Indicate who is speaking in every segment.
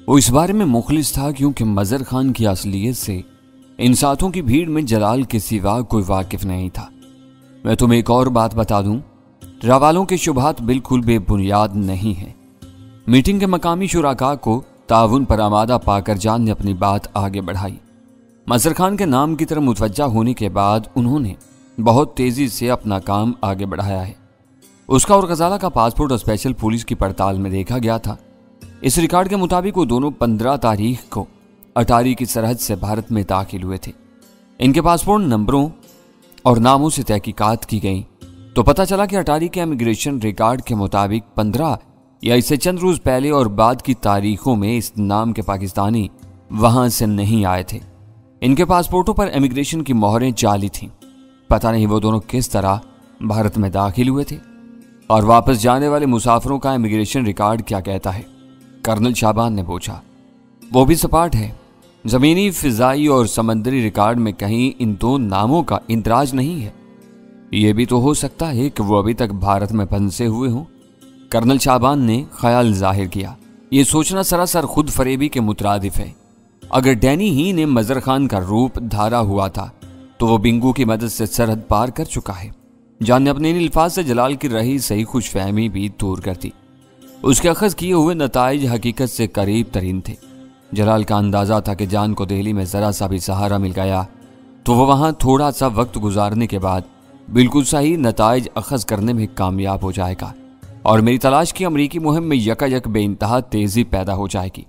Speaker 1: وہ اس بارے میں مخلص تھا کیونکہ مظہر خان کی اصلیت سے ان ساتھوں کی بھیڑ میں جلال کے سوا کوئی واقف نہیں تھا۔ میں تمہیں ایک اور بات بتا دوں، راوالوں کے شبہات بالکل بے بنیاد نہیں ہیں۔ میٹنگ کے مقامی شرکاء کو تعاون پر آمادہ پا کر جان نے اپنی بات آگے بڑھائی۔ مظہر خان کے نام کی طرف متوجہ ہونے کے بعد انہوں نے بہت تیزی سے اپنا کام آگے بڑھایا ہے۔ اس کا اور غزالہ کا پاسپورٹ اسپیشل پولیس کی پڑتال میں دیکھا گیا تھا۔ اس ریکارڈ کے مطابق وہ دونوں 15 تاریخ کو اٹاری کی سرحد سے بھارت میں داخل ہوئے تھے۔ ان کے پاسپورٹ نمبروں اور ناموں سے تحقیقات کی گئیں تو پتہ چلا کہ اٹاری کے امیگریشن ریکارڈ کے مطابق 15 یا اس سے چند روز پہلے اور بعد کی تاریخوں میں اس نام کے پاکستانی وہاں سے نہیں آئے تھے۔ ان کے پاسپورٹوں پر امیگریشن کی مہریں جعلی تھیں۔ پتہ نہیں وہ دونوں کس طرح بھارت میں داخل ہوئے تھے اور واپس جانے والے مسافروں کا امیگریشن ریکارڈ کیا کہتا ہے؟ کرنل شعبان نے پوچھا۔ وہ بھی سپاٹ ہے۔ زمینی، فضائی اور سمندری ریکارڈ میں کہیں ان دو ناموں کا اندراج نہیں ہے۔ یہ بھی تو ہو سکتا ہے کہ وہ ابھی تک بھارت میں پھنسے ہوئے ہوں۔ کرنل شعبان نے خیال ظاہر کیا۔ یہ سوچنا سراسر خود فریبی کے مترادف ہے۔ اگر ڈینی ہی نے مظہر خان کا روپ دھارا ہوا تھا تو وہ بنگو کی مدد سے سرحد پار کر چکا ہے۔ جان نے اپنے ان الفاظ سے جلال کی رہی صحیح خوش فہمی بھی دور کر دی۔ اس کے اخذ کیے ہوئے نتائج حقیقت سے قریب ترین تھے۔ جلال کا اندازہ تھا کہ جان کو دہلی میں ذرا سا بھی سہارا مل گیا تو وہ وہاں تھوڑا سا وقت گزارنے کے بعد بالکل صحیح نتائج اخذ کرنے میں کامیاب ہو جائے گا اور میری تلاش کی امریکی مہم میں یک بے انتہا تیزی پیدا ہو جائے گی۔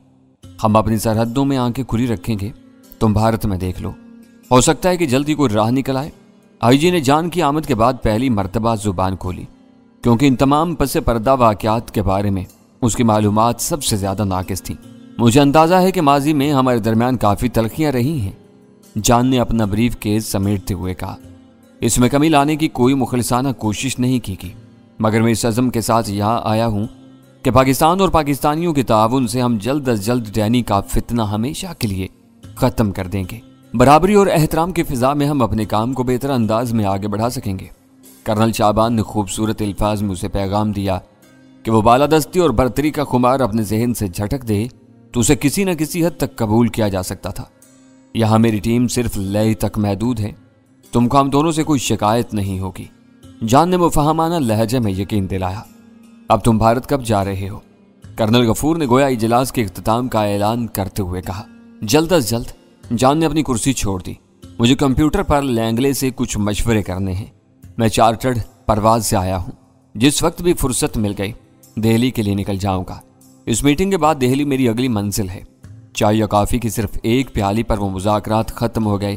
Speaker 1: ہم اپنی سرحدوں میں آنکھیں کھلی رکھیں گے۔ تم بھارت میں دیکھ لو، ہو سکتا ہے کہ جلدی کوئی راہ نکل آئے۔ آئی جی نے جان کی آمد کے بعد پہلی مرتبہ زبان کھولی، کیونکہ ان تمام پس پردہ واقعات کے بارے میں اس کی معلومات سب سے زیادہ ناقص تھیں۔ مجھے اندازہ ہے کہ ماضی میں ہمارے درمیان کافی تلخیاں رہی ہیں، جان نے اپنا بریف کیس سمیٹتے ہوئے کہا۔ اس میں کمی لانے کی کوئی مخلصانہ کوشش نہیں کی گئی، مگر میں اس عزم کے ساتھ یہاں آیا ہوں کہ پاکستان اور پاکستانیوں کے تعاون سے ہم جلد از جلد ڈینی کا فتنہ ہمیشہ کے لیے ختم کر دیں گے۔ برابری اور احترام کی فضا میں ہم اپنے کام کو بہتر انداز میں آگے بڑھا سکیں گے۔ کرنل شعبان نے خوبصورت الفاظ میں اسے پیغام دیا کہ وہ بالادستی اور برتری کا خمار اپنے ذہن سے جھٹک دے تو اسے کسی نہ کسی حد تک قبول کیا جا سکتا تھا۔ یہاں میری ٹیم صرف لے تک محدود ہے، تم کو ہم دونوں سے کوئی شکایت نہیں ہوگی، جان نے مفہمانہ لہجے میں یقین دلایا۔ اب تم بھارت کب جا رہے ہو؟ کرنل غفور نے گویا اجلاس کے اختتام کا اعلان کرتے ہوئے کہا۔ جلد از جلد، جان نے اپنی کرسی چھوڑ دی۔ مجھے کمپیوٹر پر لینگلے سے کچھ مشورے کرنے ہیں۔ میں چارٹرڈ پرواز سے آیا ہوں، جس وقت بھی فرصت مل گئی دہلی کے لیے نکل جاؤں گا۔ اس میٹنگ کے بعد دہلی میری اگلی منزل ہے۔ چائے یا کافی کی صرف ایک پیالی پر وہ مذاکرات ختم ہو گئے۔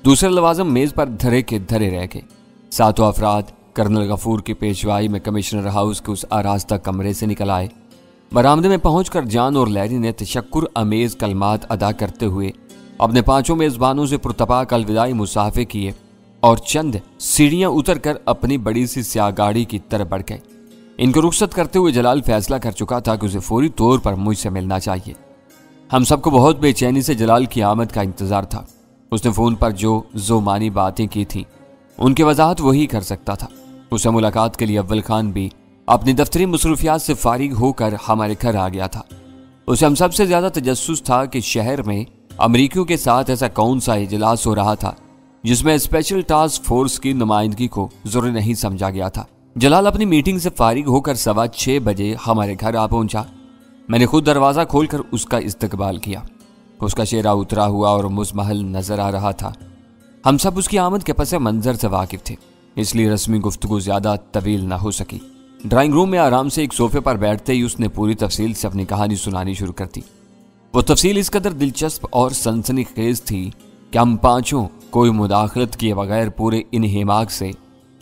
Speaker 1: دوسرے لوازم میز پر دھرے کے دھرے رہ گئے۔ ساتوں افراد کرنل غفور کی پیشوائی میں کمشنر ہاؤس کے اس آراستہ کمرے سے نکل آئے۔ برآمدے میں پہنچ کر جان اور لیری نے تشکر امیز کلمات ادا کرتے ہوئے اپنے پانچوں میزبانوں سے پرتپاک الوداعی مصافحے کیے اور چند سیڑھیاں اتر کر اپنی بڑی سی سیاہ گاڑی کی طرف بڑھ گئے۔ ان کو رخصت کرتے ہوئے جلال فیصلہ کر چکا تھا کہ اسے فوری طور پر مجھ سے ملنا چاہیے۔ ہم سب کو بہت بے چینی سے جلال کی آمد کا انتظار تھا۔ اس نے فون پر جو زومانی باتیں کی تھیں ان کی وضاحت وہی کر سکتا تھا۔ اسے ملاقات کے لیے اول خان بھی اپنی دفتری مصروفیات سے فارغ ہو کر ہمارے گھر آ گیا تھا۔ اسے ہم سب سے زیادہ تجسس تھا کہ شہر میں امریکیوں کے ساتھ ایسا کون سا اجلاس ہو رہا تھا جس میں اسپیشل ٹاسک فورس کی نمائندگی کو ضروری نہیں سمجھا گیا تھا۔ جلال اپنی میٹنگ سے فارغ ہو کر 6:15 بجے ہمارے گھر آ پہنچا۔ میں نے خود دروازہ کھول کر اس کا استقبال کیا۔ اس کا چہرہ اترا ہوا اور مزمحل نظر آ رہا تھا۔ ہم سب اس کی آمد کے پس منظر سے واقف تھے، اس لیے رسمی گفتگو زیادہ طویل نہ ہو سکی۔ ڈرائنگ روم میں آرام سے ایک صوفے پر بیٹھتے ہی اس نے پوری تفصیل سے اپنی کہانی سنانی شروع کر دی۔ وہ تفصیل اس قدر دلچسپ اور سنسنی خیز تھی کہ ہم پانچوں کوئی مداخلت کیے بغیر پورے انہماک سے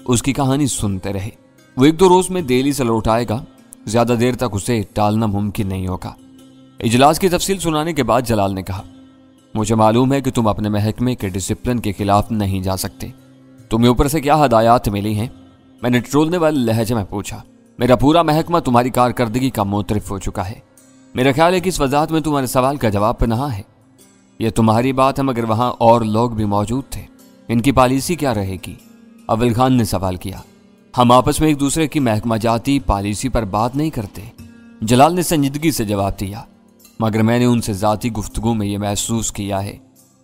Speaker 1: اس کی کہانی سنتے رہے۔ وہ 1-2 روز میں دہلی سے لوٹ آئے گا، زیادہ دیر تک اسے ٹالنا ممکن نہیں ہوگا۔ اجلاس کی تفصیل سنانے کے بعد جلال نے کہا، مجھے معلوم ہے کہ تم اپنے محکمے کے ڈسپلن کے خلاف نہیں جا سکتے۔ تمہیں اوپر سے کیا ہدایات ملی ہیں؟ میں نے ٹرولنے والے لہجے میں پوچھا۔ میرا پورا محکمہ تمہاری کارکردگی کا معترف ہو چکا ہے۔ میرا خیال ہے کہ اس وضاحت میں تمہارے سوال کا جواب پنہا ہے۔ یہ تمہاری بات ہے، مگر وہاں اور لوگ بھی موجود تھے، ان کی پالیسی کیا رہے گی؟ اول خان نے سوال کیا۔ ہم آپس میں ایک دوسرے کی محکمہ جاتی پالیسی پر بات نہیں کرتے، جلال نے سنجیدگی سے جواب دیا۔ مگر میں نے ان سے ذاتی گفتگو میں یہ محسوس کیا ہے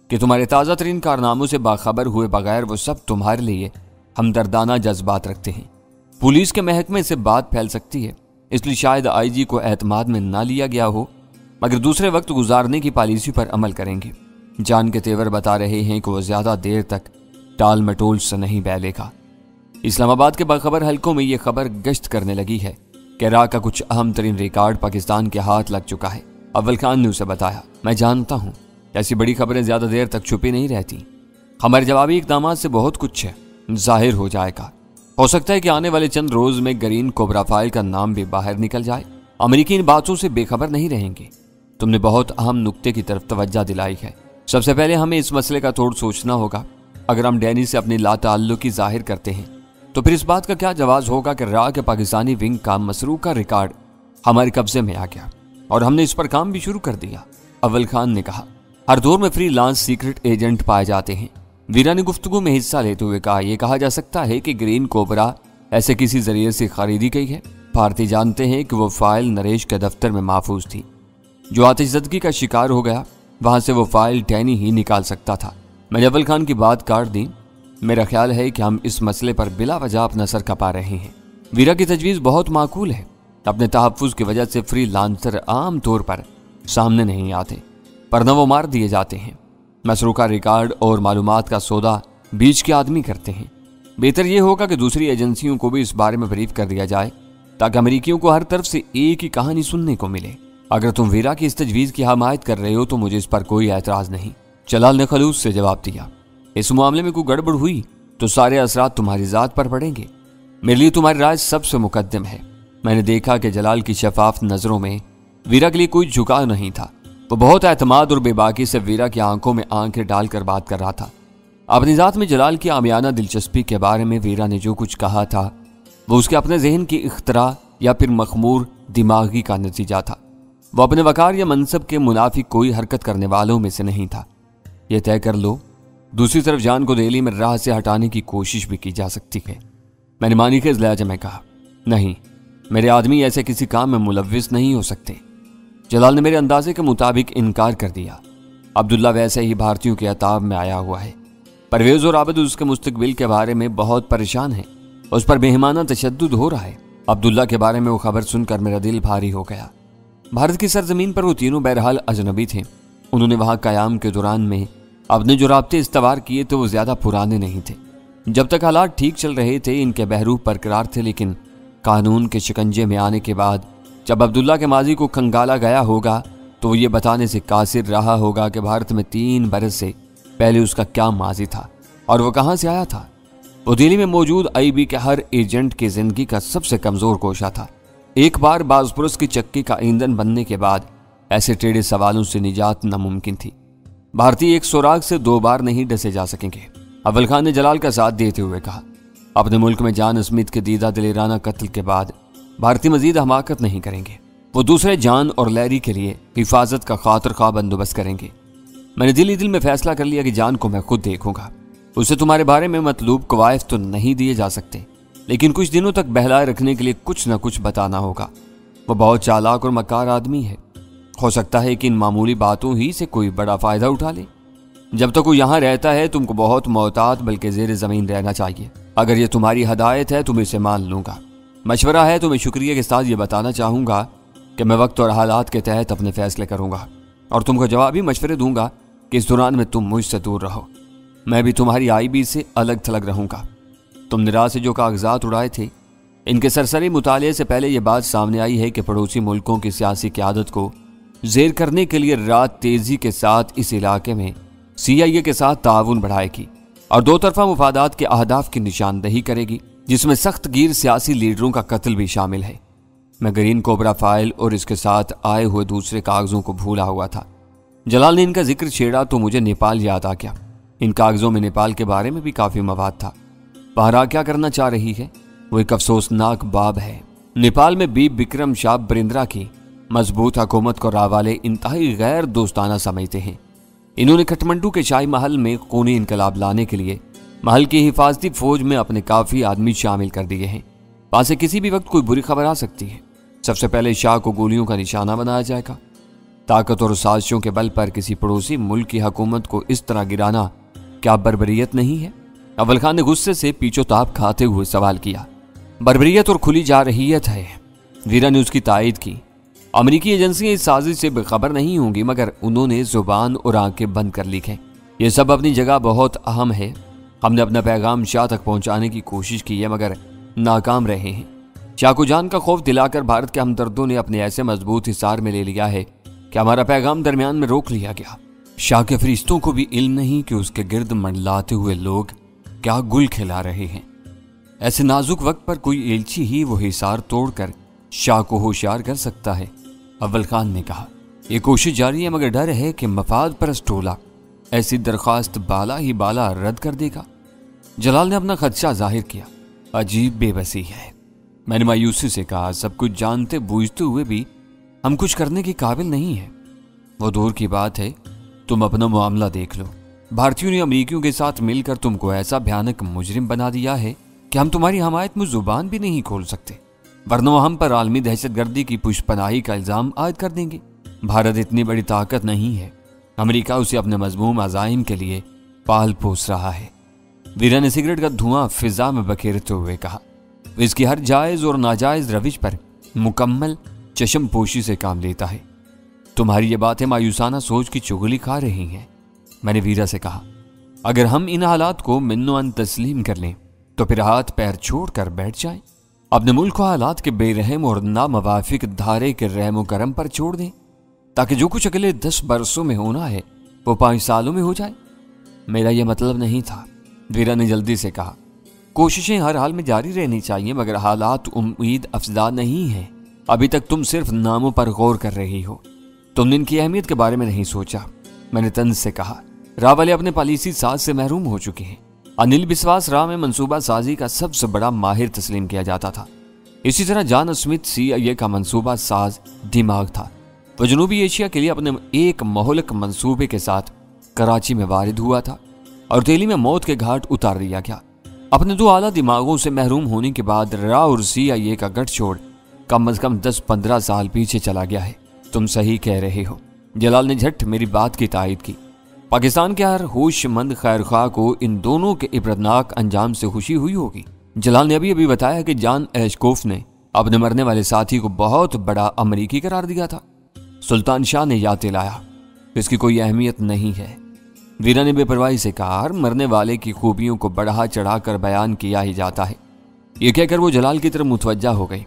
Speaker 1: کہ تمہارے تازہ ترین کارناموں سے باخبر ہوئے بغیر وہ سب تمہارے لیے ہمدردانہ جذبات رکھتے ہیں۔ پولیس کے محکمے سے بات پھیل سکتی ہے، اس لیے شاید آئی جی کو اعتماد میں نہ لیا گیا ہو، مگر دوسرے وقت گزارنے کی پالیسی پر عمل کریں گے۔ جان کے تیور بتا رہے ہیں کہ وہ زیادہ دیر تک ٹال مٹول سے نہیں بہلے گا۔ اسلام آباد کے باخبر حلقوں میں یہ خبر گشت کرنے لگی ہے کہ عراق کا کچھ اہم ترین ریکارڈ پاکستان کے ہاتھ لگ چکا ہے۔ اول خان نے اسے بتایا، میں جانتا ہوں ایسی بڑی خبریں زیادہ دیر تک چھپی نہیں رہتی، ہمارے جوابی اقدامات سے بہت کچھ ظاہر ہو جائے گا۔ ہو سکتا ہے کہ آنے والے چند روز میں گرین کوبرا فائل کا نام بھی باہر نکل جائے۔ امریکی ان باتوں سے بے خبر نہیں رہیں گے۔ تم نے بہت اہم نقطے کی طرف توجہ دلائی ہے۔ سب سے پہلے ہمیں اس مسئلے کا توڑ سوچنا ہوگا۔ اگر ہم ڈینی سے اپنی لا تعلقی ظاہر کرتے ہیں تو پھر اس بات کا کیا جواز ہوگا کہ را کے پاکستانی ونگ کا مسروقہ ریکارڈ ہمارے قبضے میں آ گیا اور ہم نے اس پر کام بھی شروع کر دیا۔ اول خان نے کہا، ہر دور میں فری لانس سیکرٹ ایجنٹ پائے جاتے ہیں۔ ویرا نے گفتگو میں حصہ لیتے ہوئے کہا، یہ کہا جا سکتا ہے کہ گرین کوبرا ایسے کسی ذریعے سے خریدی گئی ہے۔ بھارتی جانتے ہیں کہ وہ فائل نریش کے دفتر میں محفوظ تھی۔ جو آتش زدگی کا شکار ہو گیا وہاں سے وہ فائل ڈینی ہی نکال سکتا تھا۔ میں نے اول خان کی بات کاٹ دی۔ میرا خیال ہے کہ ہم اس مسئلے پر بلا وجہ اپنا سر کھپا رہے ہیں۔ ویرا کی تجویز بہت معقول ہے۔ اپنے تحفظ کی وجہ سے فری لانسر عام طور پر سامنے نہیں آتے، پرنہ وہ مار دیے جاتے ہیں۔ مسروقہ ریکارڈ اور معلومات کا سودا بیچ کے آدمی کرتے ہیں۔ بہتر یہ ہوگا کہ دوسری ایجنسیوں کو بھی اس بارے میں بریف کر دیا جائے تاکہ امریکیوں کو ہر طرف سے ایک ہی کہانی سننے کو ملے۔ اگر تم ویرا کی اس تجویز کی حمایت کر رہے ہو تو مجھے اس پر کوئی اعتراض نہیں۔ جلال نے خلوص سے جواب دیا، اس معاملے میں کوئی گڑبڑ ہوئی تو سارے اثرات تمہاری ذات پر پڑیں گے۔ میرے لیے تمہاری رائے سب سے مقدم ہے۔ میں نے دیکھا کہ جلال کی شفاف نظروں میں ویرا کے لیے کوئی جھکاؤ نہیں تھا۔ وہ بہت اعتماد اور بے باکی سے ویرا کی آنکھوں میں آنکھیں ڈال کر بات کر رہا تھا۔ اپنی ذات میں جلال کی عامیانہ دلچسپی کے بارے میں ویرا نے جو کچھ کہا تھا وہ اس کے اپنے ذہن کی اختراع یا پھر مخمور دماغی کا نتیجہ تھا۔ وہ اپنے وقار یا منصب کے منافی کوئی حرکت کرنے والوں میں سے نہیں تھا۔ یہ طے کر لو، دوسری طرف جان کو دہلی میں راہ سے ہٹانے کی کوشش بھی کی جا سکتی ہے۔ میں نے مانی خیز لہجے میں کہا، نہیں، میرے آدمی ایسے کسی کام میں ملوث نہیں ہو سکتے۔ جلال نے میرے اندازے کے مطابق انکار کر دیا۔ عبداللہ ویسے ہی بھارتیوں کے عتاب میں آیا ہوا ہے۔ پرویز اور عابد اس کے مستقبل کے بارے میں بہت پریشان ہیں، اس پر بےایمانہ تشدد ہو رہا ہے۔ عبداللہ کے بارے میں وہ خبر سن کر میرا دل بھاری ہو گیا۔ بھارت کی سرزمین پر وہ تینوں بہرحال اجنبی تھے۔ انہوں نے وہاں قیام کے دوران میں اپنے جو رابطے استوار کیے تھے وہ زیادہ پرانے نہیں تھے۔ جب تک حالات ٹھیک چل رہے تھے ان کے بحروب برقرار تھے، لیکن قانون کے شکنجے میں آنے کے بعد جب عبداللہ کے ماضی کو کھنگالا گیا ہوگا تو وہ یہ بتانے سے قاصر رہا ہوگا کہ بھارت میں 3 برس سے پہلے اس کا کیا ماضی تھا اور وہ کہاں سے آیا تھا۔ وہ دہلی میں موجود آئی بی کے ہر ایجنٹ کی زندگی کا سب سے کمزور گوشہ تھا۔ ایک بار بازپرس کی چکی کا ایندھن بننے کے بعد ایسے ٹیڑھے سوالوں سے نجات ناممکن تھی۔ بھارتی ایک سوراخ سے 2 بار نہیں ڈسے جا سکیں گے۔ اول خان نے جلال کا ساتھ دیتے ہوئے کہا، اپنے ملک میں جان اسمتھ کے دیدہ دلیرانہ قتل کے بعد بھارتی مزید حماقت نہیں کریں گے۔ وہ دوسرے جان اور لیری کے لیے حفاظت کا خاطر خواہ بندوبست کریں گے۔ میں نے دل میں فیصلہ کر لیا کہ جان کو میں خود دیکھوں گا۔ اسے تمہارے بارے میں مطلوب قوائف تو نہیں دیے جا سکتے، لیکن کچھ دنوں تک بہلائے رکھنے کے لیے کچھ نہ کچھ بتانا ہوگا۔ وہ بہت چالاک اور مکار آدمی ہے۔ ہو سکتا ہے کہ ان معمولی باتوں ہی سے کوئی بڑا فائدہ اٹھا لے۔ جب تک وہ یہاں رہتا ہے تم کو بہت محتاط بلکہ زیر زمین رہنا چاہیے۔ اگر یہ تمہاری ہدایت ہے تو میں اسے مان لوں گا۔ مشورہ ہے تو میں شکریہ کے ساتھ یہ بتانا چاہوں گا کہ میں وقت اور حالات کے تحت اپنے فیصلے کروں گا اور تم کو جوابی مشورے دوں گا کہ اس دوران میں تم مجھ سے دور رہو۔ میں بھی تمہاری آئی بی سے الگ تھلگ رہوں گا۔ تم نے راہ سے جو کاغذات اڑائے تھے ان کے سرسری مطالعے سے پہلے یہ بات سامنے آئی ہے کہ پڑوسی ملکوں کی سیاسی قیادت کو زیر کرنے کے لیے رات تیزی کے ساتھ اس علاقے میں CIA کے ساتھ تعاون بڑھائے گی اور 2 طرفہ مفادات کے اہداف کی نشاندہی کرے گی، جس میں سخت گیر سیاسی لیڈروں کا قتل بھی شامل ہے۔ میں گرین کوبرا فائل اور اس کے ساتھ آئے ہوئے دوسرے کاغذوں کو بھولا ہوا تھا۔ جلال نے ان کا ذکر چھیڑا تو مجھے نیپال یاد آ گیا۔ ان کاغذوں میں نیپال کے بارے میں بھی کافی مواد تھا۔ پہرا کیا کرنا چاہ رہی ہے وہ ایک افسوسناک باب ہے۔ نیپال میں بی بکرم شاہ برندرا کی مضبوط حکومت کو راوالے انتہائی غیر دوستانہ سمجھتے ہیں۔ انہوں نے کھٹمنڈو کے شاہی محل میں خونی انقلاب لانے کے لیے محل کی حفاظتی فوج میں اپنے کافی آدمی شامل کر دیے ہیں۔ وہاں سے کسی بھی وقت کوئی بری خبر آ سکتی ہے۔ سب سے پہلے شاہ کو گولیوں کا نشانہ بنایا جائے گا۔ طاقت اور سازشوں کے بل پر کسی پڑوسی ملک کی حکومت کو اس طرح گرانا کیا بربریت نہیں ہے؟ اول خان نے غصے سے پیچو تاب کھاتے ہوئے سوال کیا۔ بربریت اور کھلی جارحیت ہے، ویرا نے اس کی تائید کی۔ امریکی ایجنسیاں اس سازش سے بے خبر نہیں ہوں گی، مگر انہوں نے زبان اور آنکھیں بند کر لی ہیں۔ یہ سب اپنی جگہ بہت اہم ہے۔ ہم نے اپنا پیغام شاہ تک پہنچانے کی کوشش کی ہے، مگر ناکام رہے ہیں۔ شاہ کو جان کا خوف دلا کر بھارت کے ہمدردوں نے اپنے ایسے مضبوط حصار میں لے لیا ہے کہ ہمارا پیغام درمیان میں روک لیا گیا۔ شاہ کے فرشتوں کو بھی علم نہیں کہ اس کے گرد منڈلاتے ہوئے لوگ کیا گل کھلا رہے ہیں۔ ایسے نازک وقت پر کوئی ایلچی ہی وہ حصار توڑ کر شاہ کو ہوشیار کر سکتا ہے، اول خان نے کہا۔ یہ کوشش جاری ہے، مگر ڈر ہے کہ مفاد پرست ٹولہ ایسی درخواست بالا ہی بالا رد کر دے گا۔ جلال نے اپنا خدشہ ظاہر کیا۔ عجیب بے بسی ہے، میں نے مایوسی سے کہا۔ سب کچھ جانتے بوجھتے ہوئے بھی ہم کچھ کرنے کے قابل نہیں ہیں۔ وہ دور کی بات ہے، تم اپنا معاملہ دیکھ لو۔ بھارتیوں نے امریکیوں کے ساتھ مل کر تم کو ایسا بھیانک مجرم بنا دیا ہے کہ ہم تمہاری حمایت میں زبان بھی نہیں کھول سکتے، ورنہ ہم پر عالمی دہشت گردی کی پشت پناہی کا الزام عائد کر دیں گے۔ بھارت اتنی بڑی طاقت نہیں ہے، امریکہ اسے اپنے مذموم عزائم کے لیے پال پوس رہا ہے۔ ویرا نے سگریٹ کا دھواں فضا میں بکھیرتے ہوئے کہا۔ وہ اس کی ہر جائز اور ناجائز روش پر مکمل چشم پوشی سے کام لیتا ہے۔ تمہاری یہ باتیں مایوسانہ سوچ کی چغلی کھا رہی ہیں، میں نے ویرا سے کہا۔ اگر ہم ان حالات کو منو ان تسلیم کر لیں تو پھر ہاتھ پیر چھوڑ کر بیٹھ جائیں، اپنے ملک کو حالات کے بے رحم اور ناموافق دھارے کے رحم و کرم پر چھوڑ دیں، تاکہ جو کچھ اگلے 10 برسوں میں ہونا ہے وہ 5 سالوں میں ہو جائے۔ میرا یہ مطلب نہیں تھا، ویرا نے جلدی سے کہا۔ کوششیں ہر حال میں جاری رہنی چاہیے، مگر حالات امید افزا نہیں ہیں۔ ابھی تک تم صرف ناموں پر غور کر رہی ہو، تم نے ان کی اہمیت کے بارے میں نہیں سوچا، میں نے طنز سے کہا۔ راولے اپنے پالیسی ساز سے محروم ہو چکے ہیں۔ انل بسواس راہ میں منصوبہ سازی کا سب سے بڑا ماہر تسلیم کیا جاتا تھا۔ اسی طرح جان اسمتھ CIA کا منصوبہ ساز دماغ تھا۔ وہ جنوبی ایشیا کے لیے اپنے ایک مہلک منصوبے کے ساتھ کراچی میں وارد ہوا تھا اور دہلی میں موت کے گھاٹ اتار دیا گیا۔ اپنے 2 اعلیٰ دماغوں سے محروم ہونے کے بعد را اور CIA کا گٹھ چھوڑ کم از کم 10-15 سال پیچھے چلا گیا ہے۔ تم صحیح کہہ رہے ہو، جلال نے جھٹ میری بات کی تائید کی۔ پاکستان کے ہر ہوش مند خیر خواہ کو ان دونوں کے عبرتناک انجام سے خوشی ہوئی ہوگی۔ جلال نے ابھی بتایا کہ جان ایشکوف نے اپنے مرنے والے ساتھی کو بہت بڑا امریکی قرار دیا تھا۔ سلطان شاہ نے یاد دلایا، اس کی کوئی اہمیت نہیں ہے۔ ویرا نے بے پرواہی سے کہا، ہر مرنے والے کی خوبیوں کو بڑھا چڑھا کر بیان کیا ہی جاتا ہے۔ یہ کہہ کر وہ جلال کی طرف متوجہ ہو گئی۔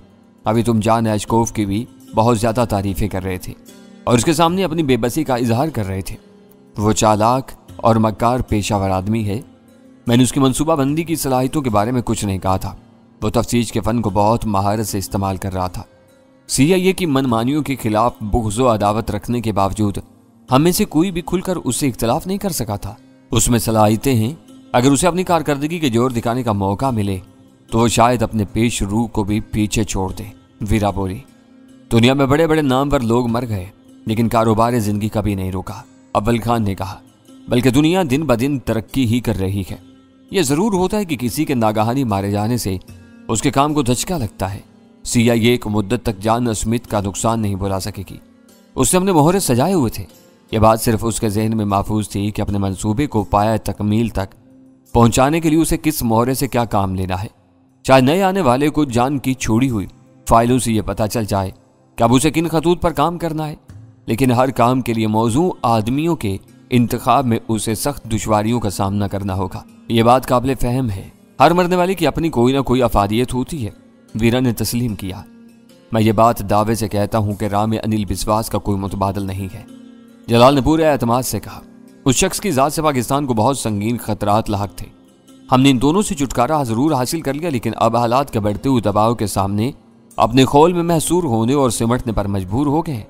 Speaker 1: ابھی تم جان ایشکوف کی بھی بہت زیادہ تعریفیں کر رہے تھے اور اس کے سامنے اپنی بے بسی کا اظہار کر رہے تھے۔ وہ چالاک اور مکار پیشہ ور آدمی ہے۔ میں نے اس کی منصوبہ بندی کی صلاحیتوں کے بارے میں کچھ نہیں کہا تھا۔ وہ تفتیش کے فن کو بہت مہارت سے استعمال کر رہا تھا۔ CIA کی منمانیوں کے خلاف بغض و عداوت رکھنے کے باوجود ہم میں سے کوئی بھی کھل کر اس سے اختلاف نہیں کر سکا تھا۔ اس میں صلاحیتیں ہیں، اگر اسے اپنی کارکردگی کے جوہر دکھانے کا موقع ملے تو وہ شاید اپنے پیش رو کو بھی پیچھے چھوڑ دے۔ ویرا بولی، دنیا میں بڑے بڑے نامور لوگ مر گئے لیکن کاروبار زندگی کبھی نہیں رکا، اول خان نے کہا، بلکہ دنیا دن بدن ترقی ہی کر رہی ہے۔ یہ ضرور ہوتا ہے کہ کسی کے ناگہانی مارے جانے سے اس کے کام کو دھچکا لگتا ہے۔ CIA ایک مدت تک جان اسمتھ کا نقصان نہیں بلا سکے گی۔ اس نے اپنے مہرے سجائے ہوئے تھے۔ یہ بات صرف اس کے ذہن میں محفوظ تھی کہ اپنے منصوبے کو پایہ تکمیل تک پہنچانے کے لیے اسے کس مہرے سے کیا کام لینا ہے۔ چاہے نئے آنے والے کو جان کی چھوڑی ہوئی فائلوں سے یہ پتہ چل جائے کہ اب اسے کن خطوط پر کام کرنا ہے، لیکن ہر کام کے لیے موزوں آدمیوں کے انتخاب میں اسے سخت دشواریوں کا سامنا کرنا ہوگا۔ یہ بات قابل فہم ہے، ہر مرنے والے کی اپنی کوئی نہ کوئی افادیت ہوتی ہے، ویرا نے تسلیم کیا۔ میں یہ بات دعوے سے کہتا ہوں کہ رام انل بسواس کا کوئی متبادل نہیں ہے، جلال نے پورے اعتماد سے کہا۔ اس شخص کی ذات سے پاکستان کو بہت سنگین خطرات لاحق تھے۔ ہم نے ان دونوں سے چھٹکارا ضرور حاصل کر لیا، لیکن اب حالات کے بڑھتے ہوئے دباؤ کے سامنے اپنے خول میں محصور ہونے اور سمٹنے پر مجبور ہو گئے ہیں۔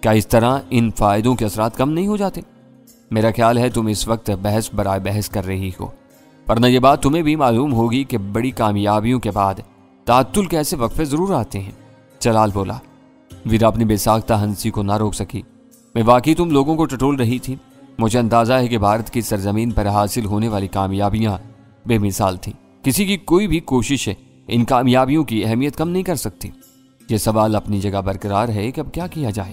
Speaker 1: کیا اس طرح ان فائدوں کے اثرات کم نہیں ہو جاتے؟ میرا خیال ہے تم اس وقت بحث برائے بحث کر رہی ہو، ورنہ یہ بات تمہیں بھی معلوم ہوگی کہ بڑی کامیابیوں کے بعد تعطل کے ایسے وقفے ضرور آتے ہیں۔ جلال بولا۔ ویرا اپنی بے ساختہ ہنسی کو نہ روک سکی۔ میں واقعی تم لوگوں کو ٹٹول رہی تھی۔ مجھے اندازہ ہے کہ بھارت کی سرزمین پر حاصل ہونے والی کامیابیاں بے مثال تھیں۔ کسی کی کوئی بھی کوشش ان کامیابیوں کی اہمیت کم نہیں کر سکتی۔ یہ سوال اپنی جگہ برقرار ہے کہ اب کیا کیا جائے۔